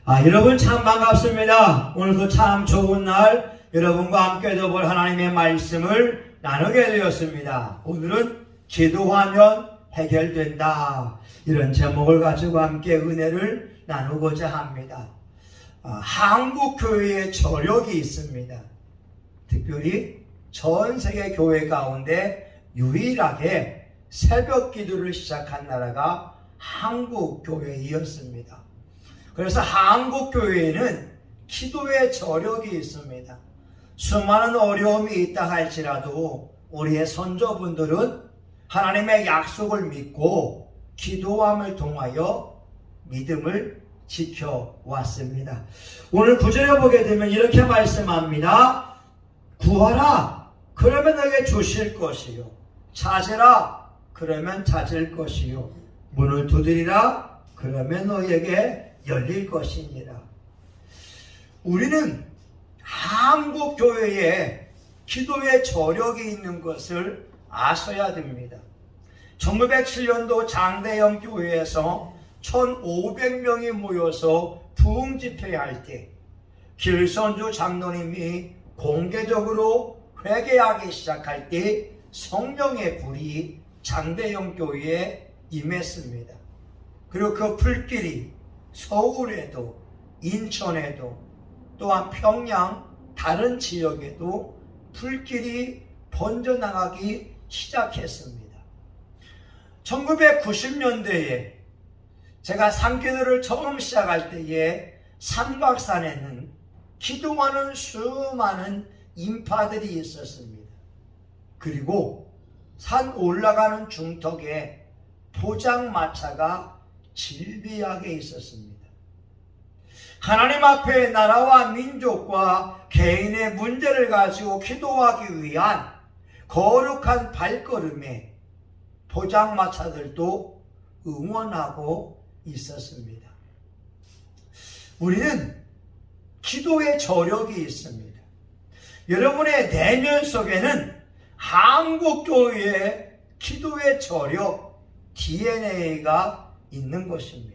여러분 참 반갑습니다. 오늘도 참 좋은 날 여러분과 함께 볼 하나님의 말씀을 나누게 되었습니다. 오늘은 기도하면 해결된다, 이런 제목을 가지고 함께 은혜를 나누고자 합니다. 한국 교회에 저력이 있습니다. 특별히 전 세계 교회 가운데 유일하게 새벽 기도를 시작한 나라가 한국 교회이었습니다. 그래서 한국 교회에는 기도의 저력이 있습니다. 수많은 어려움이 있다 할지라도 우리의 선조분들은 하나님의 약속을 믿고 기도함을 통하여 믿음을 지켜왔습니다. 오늘 구절에 보게 되면 이렇게 말씀합니다. 구하라, 그러면 너에게 주실 것이요. 찾으라, 그러면 찾을 것이요. 문을 두드리라, 그러면 너에게 열릴 것이니라. 우리는 한국 교회에 기도의 저력이 있는 것을 아셔야 됩니다. 1907년도 장대영 교회에서 1,500명이 모여서 부흥 집회할 때 길선주 장로님이 공개적으로 회개하기 시작할 때 성령의 불이 장대영 교회에 임했습니다. 그리고 그 불길이 서울에도, 인천에도, 또한 평양 다른 지역에도 불길이 번져나가기 시작했습니다. 1990년대에 제가 산기도를 처음 시작할 때에 삼각산에는 기도하는 수많은 인파들이 있었습니다. 그리고 산 올라가는 중턱에 포장마차가 질비하게 있었습니다. 하나님 앞에 나라와 민족과 개인의 문제를 가지고 기도하기 위한 거룩한 발걸음에 포장마차들도 응원하고 있었습니다. 우리는 기도의 저력이 있습니다. 여러분의 내면 속에는 한국교회의 기도의 저력, DNA가 있는 것입니다.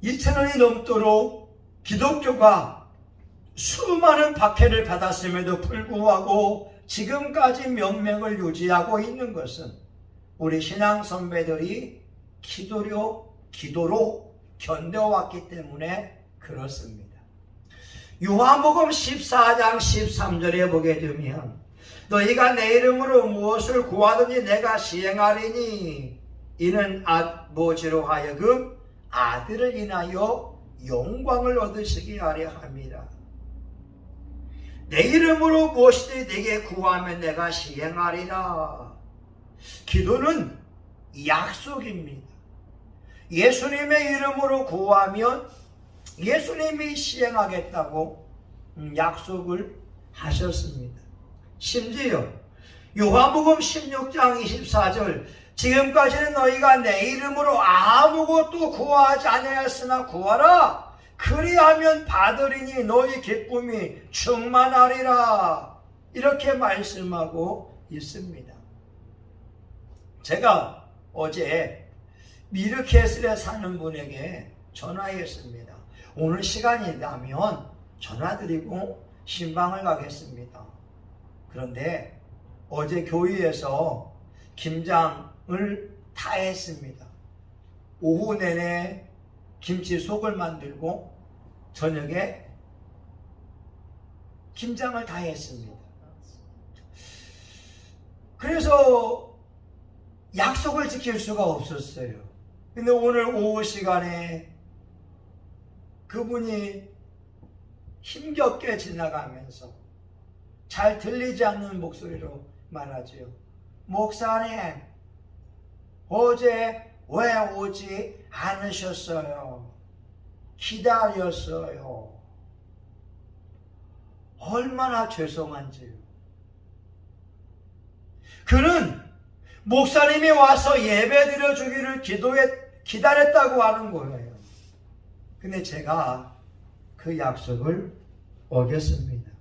2000년이 넘도록 기독교가 수많은 박해를 받았음에도 불구하고 지금까지 명맥을 유지하고 있는 것은 우리 신앙 선배들이 기도로 견뎌왔기 때문에 그렇습니다. 요한복음 14장 13절에 보게 되면 너희가 내 이름으로 무엇을 구하든지 내가 시행하리니 이는 아버지로 하여금 아들을 인하여 영광을 얻으시게 하려 함이라. 내 이름으로 무엇이든지 내게 구하면 내가 시행하리라. 기도는 약속입니다. 예수님의 이름으로 구하면 예수님이 시행하겠다고 약속을 하셨습니다. 심지어 요한복음 16장 24절 지금까지는 너희가 내 이름으로 아무것도 구하지 아니하였으나 구하라. 그리하면 받으리니 너희 기쁨이 충만하리라. 이렇게 말씀하고 있습니다. 제가 어제 미르케슬에 사는 분에게 전화했습니다. 오늘 시간이 나면 전화드리고 신방을 가겠습니다. 그런데 어제 교회에서 김장을 다 했습니다. 오후 내내 김치 속을 만들고 저녁에 김장을 다 했습니다. 그래서 약속을 지킬 수가 없었어요. 근데 오늘 오후 시간에 그분이 힘겹게 지나가면서 잘 들리지 않는 목소리로 말하지요. 목사님, 어제 왜 오지 않으셨어요? 기다렸어요. 얼마나 죄송한지요. 그는 목사님이 와서 예배 드려주기를 기다렸다고 하는 거예요. 근데 제가 그 약속을 어겼습니다.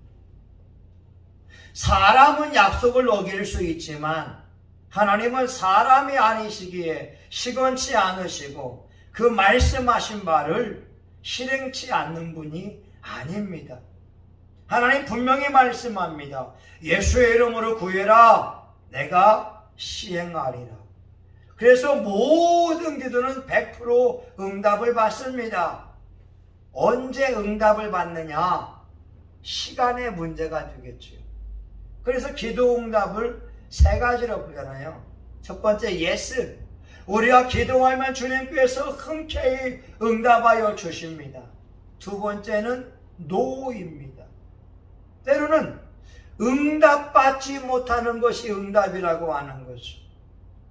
사람은 약속을 어길 수 있지만 하나님은 사람이 아니시기에 시건치 않으시고 그 말씀하신 바를 실행치 않는 분이 아닙니다. 하나님 분명히 말씀합니다. 예수의 이름으로 구해라. 내가 시행하리라. 그래서 모든 기도는 100% 응답을 받습니다. 언제 응답을 받느냐? 시간의 문제가 되겠죠. 그래서 기도 응답을 세 가지로 보잖아요. 첫 번째 yes. 우리가 기도하면 주님께서 흔쾌히 응답하여 주십니다. 두 번째는 no입니다. 때로는 응답받지 못하는 것이 응답이라고 하는 거죠.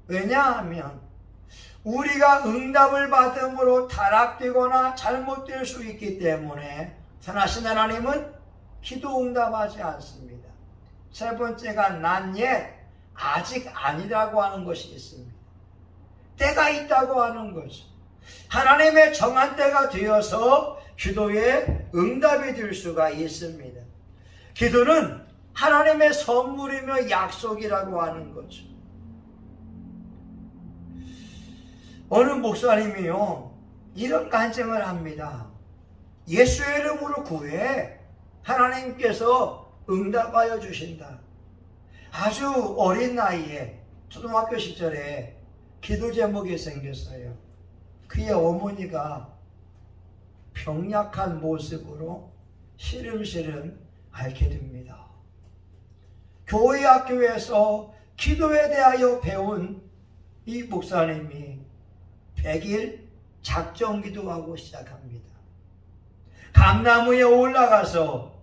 왜냐하면 우리가 응답을 받음으로 타락되거나 잘못될 수 있기 때문에 선하신 하나님은 기도 응답하지 않습니다. 세 번째가 not yet, 아직 아니라고 하는 것이 있습니다. 때가 있다고 하는 거죠. 하나님의 정한 때가 되어서 기도에 응답이 될 수가 있습니다. 기도는 하나님의 선물이며 약속이라고 하는 거죠. 어느 목사님이요, 이런 간증을 합니다. 예수의 이름으로 구해 하나님께서 응답하여 주신다. 아주 어린 나이에 초등학교 시절에 기도 제목이 생겼어요. 그의 어머니가 병약한 모습으로 시름시름 앓게 됩니다. 교회 학교에서 기도에 대하여 배운 이 목사님이 100일 작정 기도하고 시작합니다. 감나무에 올라가서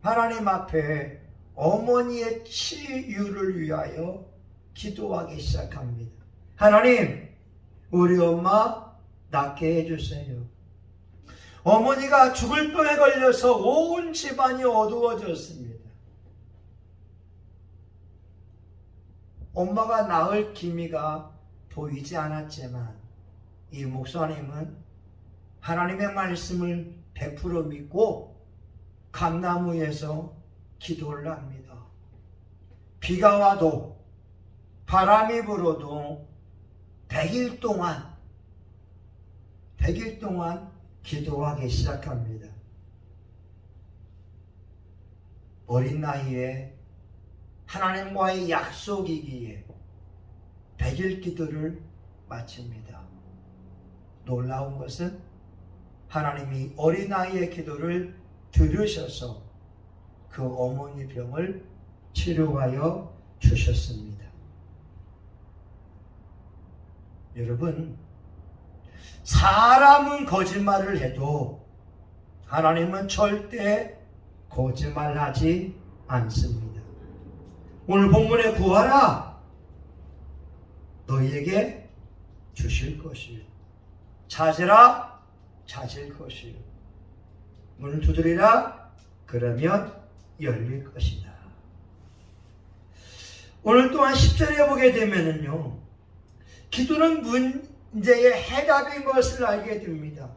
하나님 앞에 어머니의 치유를 위하여 기도하기 시작합니다. 하나님, 우리 엄마 낫게 해주세요. 어머니가 죽을 병에 걸려서 온 집안이 어두워졌습니다. 엄마가 나을 기미가 보이지 않았지만 이 목사님은 하나님의 말씀을 100% 믿고 감나무에서 기도를 합니다. 비가 와도 바람이 불어도 100일 동안 기도하기 시작합니다. 어린 나이에 하나님과의 약속이기에 100일 기도를 마칩니다. 놀라운 것은 하나님이 어린 나이의 기도를 들으셔서 그 어머니 병을 치료하여 주셨습니다. 여러분, 사람은 거짓말을 해도 하나님은 절대 거짓말하지 않습니다. 오늘 본문에 구하라, 너희에게 주실 것이요. 찾으라, 찾을 것이요. 문을 두드리라, 그러면 열릴 것이다. 오늘 또한 10절에 보게 되면은요, 기도는 문제의 해답인 것을 알게 됩니다.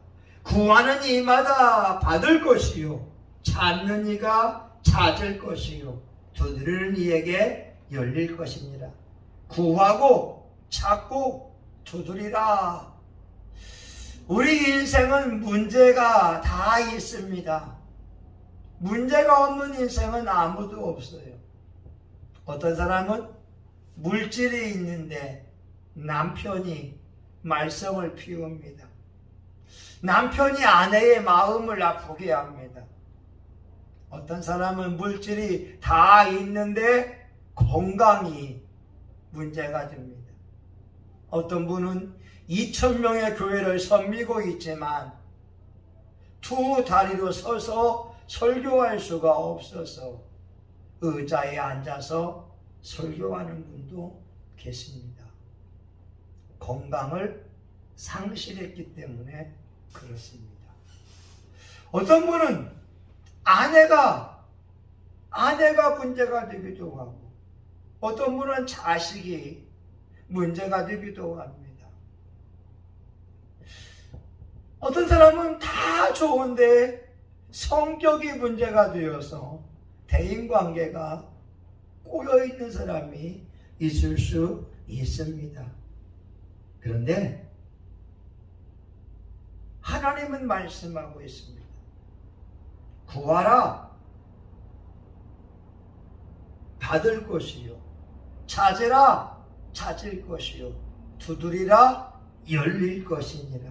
구하는 이마다 받을 것이요, 찾는 이가 찾을 것이요, 두드리는 이에게 열릴 것입니다. 구하고 찾고 두드리라. 우리 인생은 문제가 다 있습니다. 문제가 없는 인생은 아무도 없어요. 어떤 사람은 물질이 있는데 남편이 말썽을 피웁니다. 남편이 아내의 마음을 아프게 합니다. 어떤 사람은 물질이 다 있는데 건강이 문제가 됩니다. 어떤 분은 2,000명의 교회를 섬기고 있지만 두 다리로 서서 설교할 수가 없어서 의자에 앉아서 설교하는 분도 계십니다. 건강을 상실했기 때문에 그렇습니다. 어떤 분은 아내가 문제가 되기도 하고, 어떤 분은 자식이 문제가 되기도 합니다. 어떤 사람은 다 좋은데 성격이 문제가 되어서 대인관계가 꼬여있는 사람이 있을 수 있습니다. 그런데 하나님은 말씀하고 있습니다. 구하라, 받을 것이요. 찾으라, 찾을 것이요. 두드리라, 열릴 것이니라.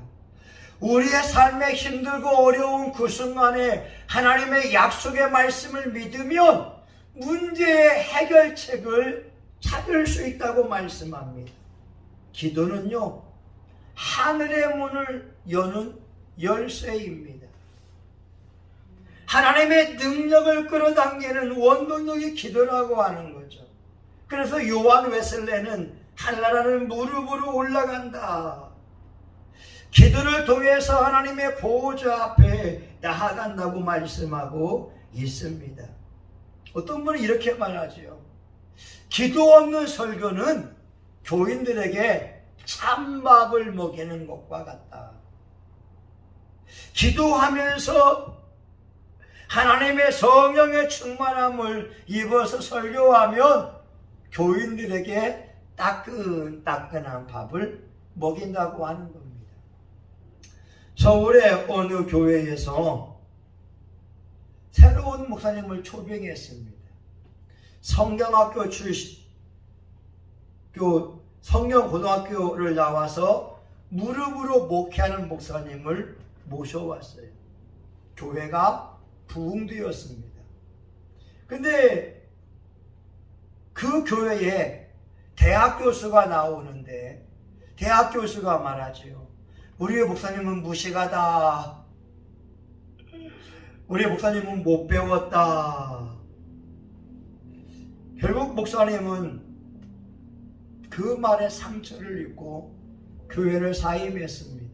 우리의 삶에 힘들고 어려운 그 순간에 하나님의 약속의 말씀을 믿으면 문제의 해결책을 찾을 수 있다고 말씀합니다. 기도는요, 하늘의 문을 여는 열쇠입니다. 하나님의 능력을 끌어당기는 원동력이 기도라고 하는 거죠. 그래서 요한 웨슬레는 하늘나라는 무릎으로 올라간다. 기도를 통해서 하나님의 보호자 앞에 나아간다고 말씀하고 있습니다. 어떤 분은 이렇게 말하죠. 기도 없는 설교는 교인들에게 찬밥을 먹이는 것과 같다. 기도하면서 하나님의 성령의 충만함을 입어서 설교하면 교인들에게 따끈따끈한 밥을 먹인다고 하는 겁니다. 서울의 어느 교회에서 새로운 목사님을 초빙했습니다. 성경학교 성경고등학교를 나와서 무릎으로 목회하는 목사님을 모셔왔어요. 교회가 부흥되었습니다. 근데 그 교회에 대학 교수가 나오는데 대학 교수가 말하지요. 우리의 목사님은 무식하다. 우리의 목사님은 못 배웠다. 결국 목사님은 그 말에 상처를 입고 교회를 사임했습니다.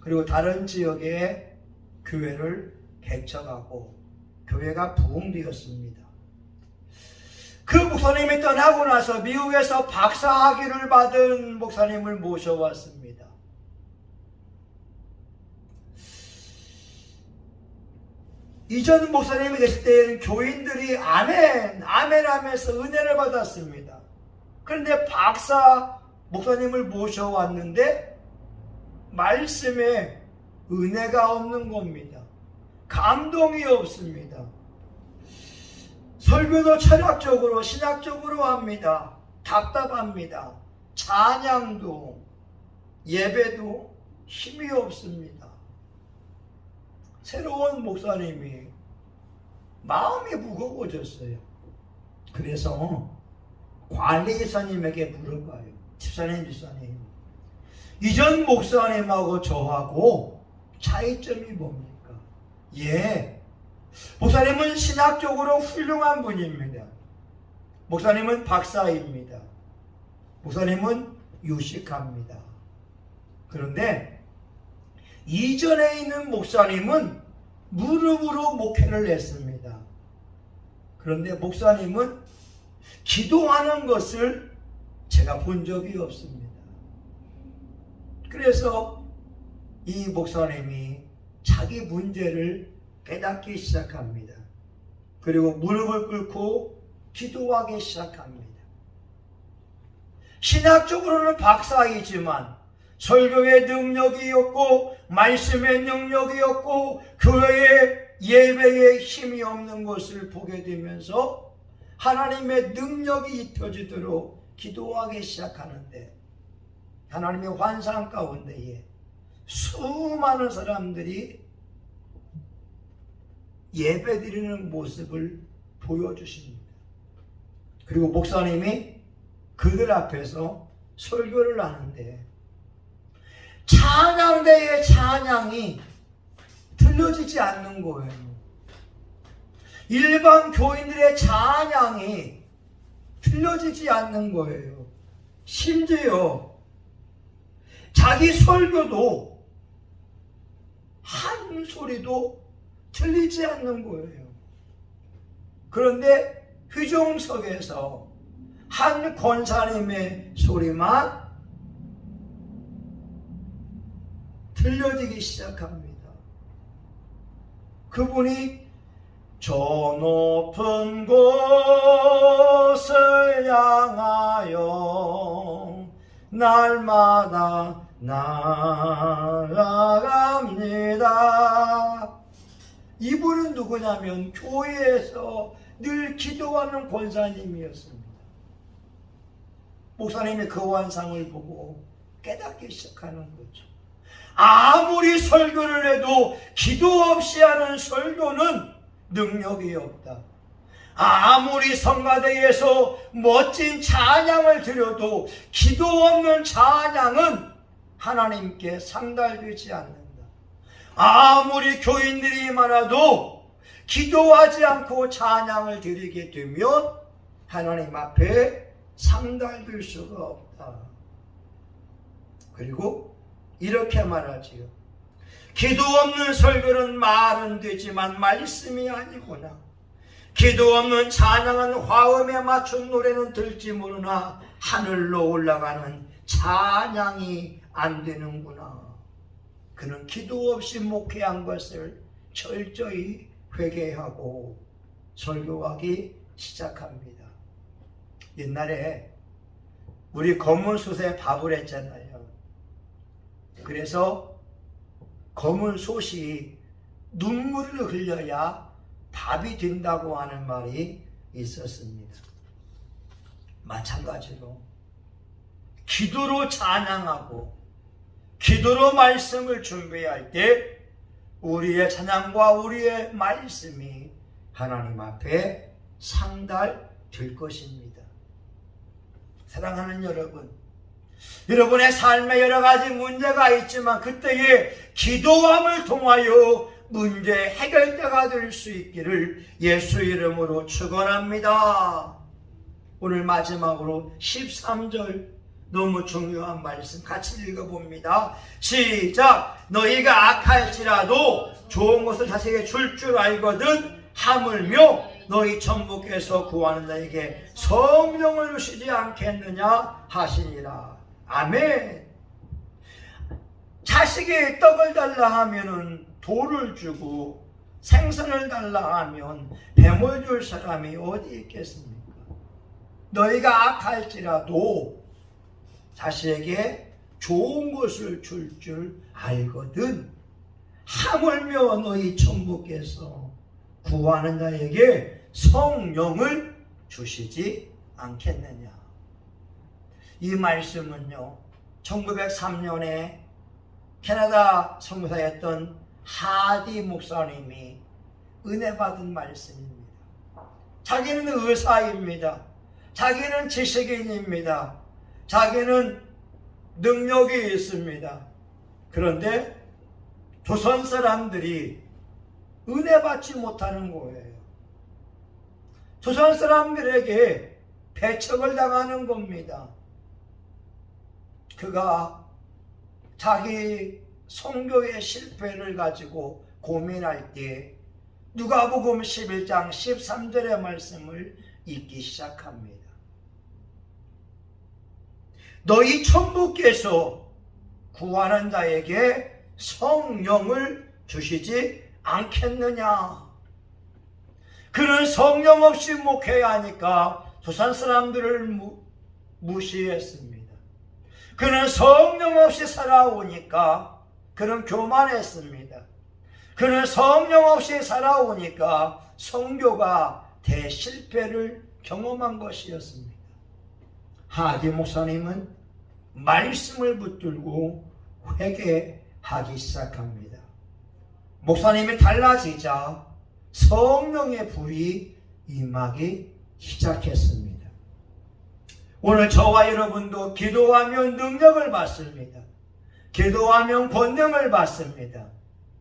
그리고 다른 지역에 교회를 개척하고 교회가 부흥되었습니다. 그 목사님이 떠나고 나서 미국에서 박사학위를 받은 목사님을 모셔왔습니다. 이전 목사님이 계실 때에는 교인들이 아멘 하면서 은혜를 받았습니다. 그런데 박사 목사님을 모셔왔는데 말씀에 은혜가 없는 겁니다. 감동이 없습니다. 설교도 철학적으로 신학적으로 합니다. 답답합니다. 찬양도 예배도 힘이 없습니다. 새로운 목사님이 마음이 무거워졌어요. 그래서 관리사님에게 물어봐요. 집사님 이전 목사님하고 저하고 차이점이 뭡니까? 예, 목사님은 신학적으로 훌륭한 분입니다. 목사님은 박사입니다. 목사님은 유식합니다. 그런데 이전에 있는 목사님은 무릎으로 목회를 했습니다. 그런데 목사님은 기도하는 것을 제가 본 적이 없습니다. 그래서 이 목사님이 자기 문제를 깨닫기 시작합니다. 그리고 무릎을 꿇고 기도하기 시작합니다. 신학적으로는 박사이지만 설교의 능력이 없고 말씀의 능력이 없고 교회의 예배에 힘이 없는 것을 보게 되면서 하나님의 능력이 입혀지도록 기도하기 시작하는데 하나님의 환상 가운데에 수많은 사람들이 예배드리는 모습을 보여주십니다. 그리고 목사님이 그들 앞에서 설교를 하는데 찬양대의 찬양이 들려지지 않는 거예요. 일반 교인들의 찬양이 들려지지 않는 거예요. 심지어 자기 설교도 한 소리도 들리지 않는 거예요. 그런데 휴종석에서 한 권사님의 소리만 들려지기 시작합니다. 그분이 저 높은 곳을 향하여 날마다 나아갑니다. 이분은 누구냐면 교회에서 늘 기도하는 권사님이었습니다. 목사님이 그 환상을 보고 깨닫기 시작하는 거죠. 아무리 설교를 해도 기도 없이 하는 설교는 능력이 없다. 아무리 성가대에서 멋진 찬양을 드려도 기도 없는 찬양은 하나님께 상달되지 않는다. 아무리 교인들이 많아도 기도하지 않고 찬양을 드리게 되면 하나님 앞에 상달될 수가 없다. 그리고 이렇게 말하지요. 기도 없는 설교는 말은 되지만 말씀이 아니구나. 기도 없는 찬양은 화음에 맞춘 노래는 들지 모르나 하늘로 올라가는 찬양이 안 되는구나. 그는 기도 없이 목회한 것을 철저히 회개하고 설교하기 시작합니다. 옛날에 우리 검은 솥에 밥을 했잖아요. 그래서 검은 솥이 눈물을 흘려야 밥이 된다고 하는 말이 있었습니다. 마찬가지로 기도로 찬양하고 기도로 말씀을 준비할 때 우리의 찬양과 우리의 말씀이 하나님 앞에 상달될 것입니다. 사랑하는 여러분, 여러분의 삶에 여러 가지 문제가 있지만 그때에 기도함을 통하여 문제 해결자가 될 수 있기를 예수 이름으로 축원합니다. 오늘 마지막으로 13절 너무 중요한 말씀 같이 읽어봅니다. 시작. 너희가 악할지라도 좋은 것을 자식에게 줄 알거든 하물며 너희 천부께서 구하는 자에게 성령을 주시지 않겠느냐 하시니라. 아멘. 자식이 떡을 달라 하면은 돌을 주고 생선을 달라 하면 뱀을 줄 사람이 어디 있겠습니까? 너희가 악할지라도 자식에게 좋은 것을 줄 알거든 하물며 너희 천부께서 구하는 자에게 성령을 주시지 않겠느냐. 이 말씀은요, 1903년에 캐나다 선교사였던 하디 목사님이 은혜 받은 말씀입니다. 자기는 의사입니다. 자기는 지식인입니다. 자기는 능력이 있습니다. 그런데 조선 사람들이 은혜 받지 못하는 거예요. 조선 사람들에게 배척을 당하는 겁니다. 그가 자기 선교의 실패를 가지고 고민할 때 누가복음 11장 13절의 말씀을 읽기 시작합니다. 너희 천부께서 구하는 자에게 성령을 주시지 않겠느냐. 그는 성령 없이 목회해야 하니까 조선 사람들을 무시했습니다. 그는 성령 없이 살아오니까 그는 교만했습니다. 그는 성령 없이 살아오니까 선교가 대실패를 경험한 것이었습니다. 하디 목사님은 말씀을 붙들고 회개하기 시작합니다. 목사님이 달라지자 성령의 불이 임하기 시작했습니다. 오늘 저와 여러분도 기도하면 능력을 받습니다. 기도하면 권능을 받습니다.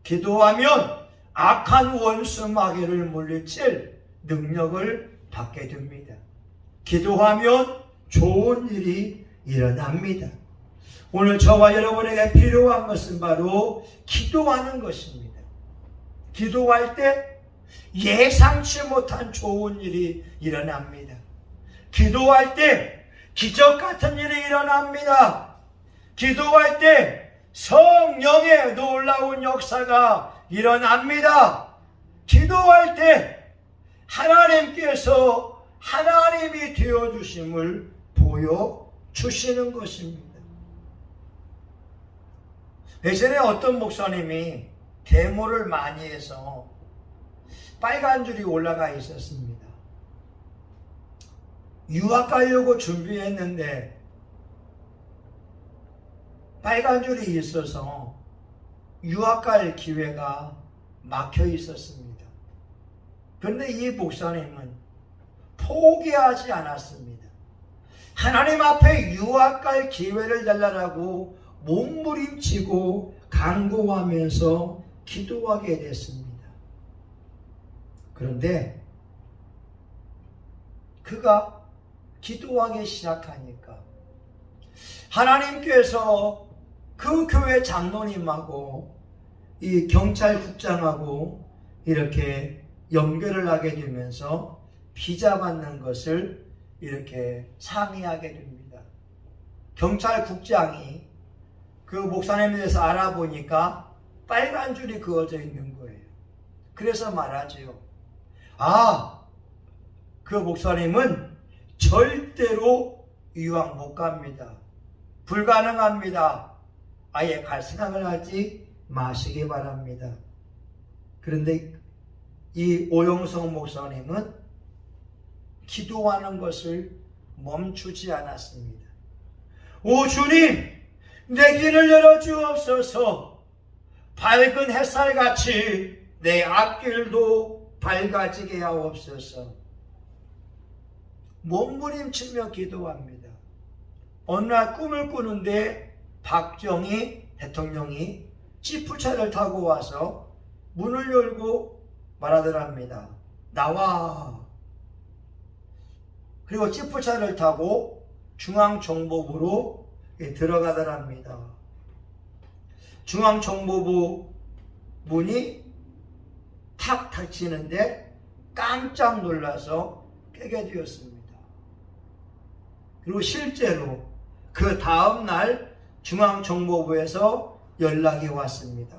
기도하면 악한 원수 마귀를 물리칠 능력을 받게 됩니다. 기도하면 좋은 일이 일어납니다. 오늘 저와 여러분에게 필요한 것은 바로 기도하는 것입니다. 기도할 때 예상치 못한 좋은 일이 일어납니다. 기도할 때 기적 같은 일이 일어납니다. 기도할 때 성령의 놀라운 역사가 일어납니다. 기도할 때 하나님께서 하나님이 되어주심을 보여주시는 것입니다. 예전에 어떤 목사님이 데모를 많이 해서 빨간 줄이 올라가 있었습니다. 유학 가려고 준비했는데 빨간 줄이 있어서 유학 갈 기회가 막혀 있었습니다. 그런데 이 목사님은 포기하지 않았습니다. 하나님 앞에 유학 갈 기회를 달라고 몸부림치고 간구하면서 기도하게 됐습니다. 그런데 그가 기도하기 시작하니까 하나님께서 그 교회 장로님하고 이 경찰국장하고 이렇게 연결을 하게 되면서 비자 받는 것을 이렇게 상의하게 됩니다. 경찰국장이 그 목사님에 대해서 알아보니까 빨간 줄이 그어져 있는 거예요. 그래서 말하지요. 그 목사님은 절대로 유학 못 갑니다. 불가능합니다. 아예 갈 생각을 하지 마시기 바랍니다. 그런데 이 오영성 목사님은 기도하는 것을 멈추지 않았습니다. 오 주님, 내 길을 열어주옵소서. 밝은 햇살같이 내 앞길도 밝아지게 하옵소서. 몸부림치며 기도합니다. 어느 날 꿈을 꾸는데 박정희 대통령이 지프차를 타고 와서 문을 열고 말하더랍니다. 나와. 그리고 지프차를 타고 중앙정보부로 들어가더랍니다. 중앙정보부 문이 탁 닫히는데 깜짝 놀라서 깨게 되었습니다. 그리고 실제로 그 다음날 중앙정보부에서 연락이 왔습니다.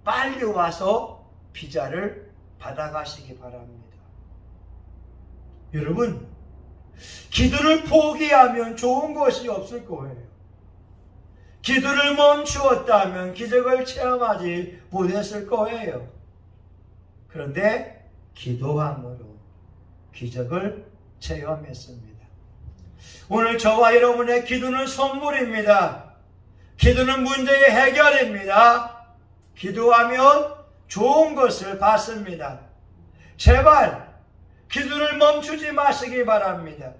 빨리 와서 비자를 받아가시기 바랍니다. 여러분, 기도를 포기하면 좋은 것이 없을 거예요. 기도를 멈추었다면 기적을 체험하지 못했을 거예요. 그런데 기도함으로 기적을 체험했습니다. 오늘 저와 여러분의 기도는 선물입니다. 기도는 문제의 해결입니다. 기도하면 좋은 것을 받습니다. 제발 기도를 멈추지 마시기 바랍니다.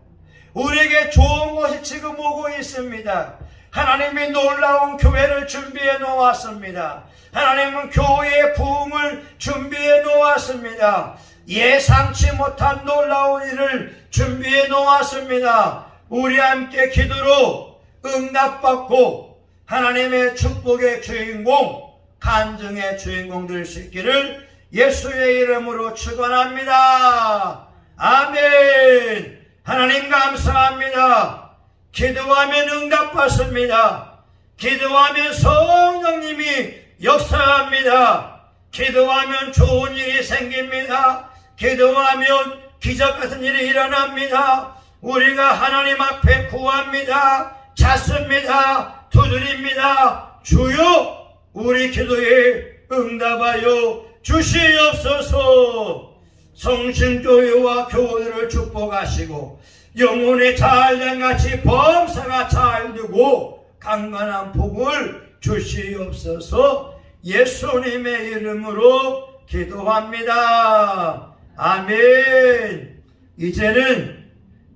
우리에게 좋은 것이 지금 오고 있습니다. 하나님이 놀라운 교회를 준비해 놓았습니다. 하나님은 교회의 부흥을 준비해 놓았습니다. 예상치 못한 놀라운 일을 준비해 놓았습니다. 우리 함께 기도로 응답받고 하나님의 축복의 주인공, 간증의 주인공 될 수 있기를 예수의 이름으로 축원합니다. 아멘. 하나님 감사합니다. 기도하면 응답받습니다. 기도하면 성령님이 역사합니다. 기도하면 좋은 일이 생깁니다. 기도하면 기적 같은 일이 일어납니다. 우리가 하나님 앞에 구합니다. 찾습니다. 두드립니다. 주여, 우리 기도에 응답하여 주시옵소서. 성신교회와 교회를 축복하시고 영혼의 잘장같이 범사가 잘되고 강건한 복을 주시옵소서. 예수님의 이름으로 기도합니다. 아멘. 이제는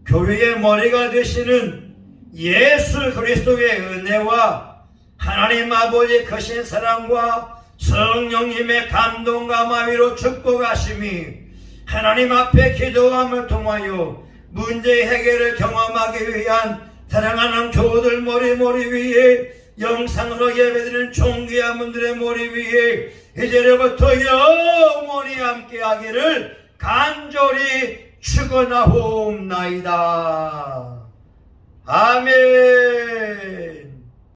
교회의 머리가 되시는 예수 그리스도의 은혜와 하나님 아버지의 크신 사랑과 성령님의 감동과 마위로 축복하심이 하나님 앞에 기도함을 통하여 문제의 해결을 경험하기 위한 사랑하는 교우들 머리 위에 영상으로 예배드리는 존귀한 분들의 머리 위에 이제부터 영원히 함께하기를 간절히 축원하옵나이다. 아멘.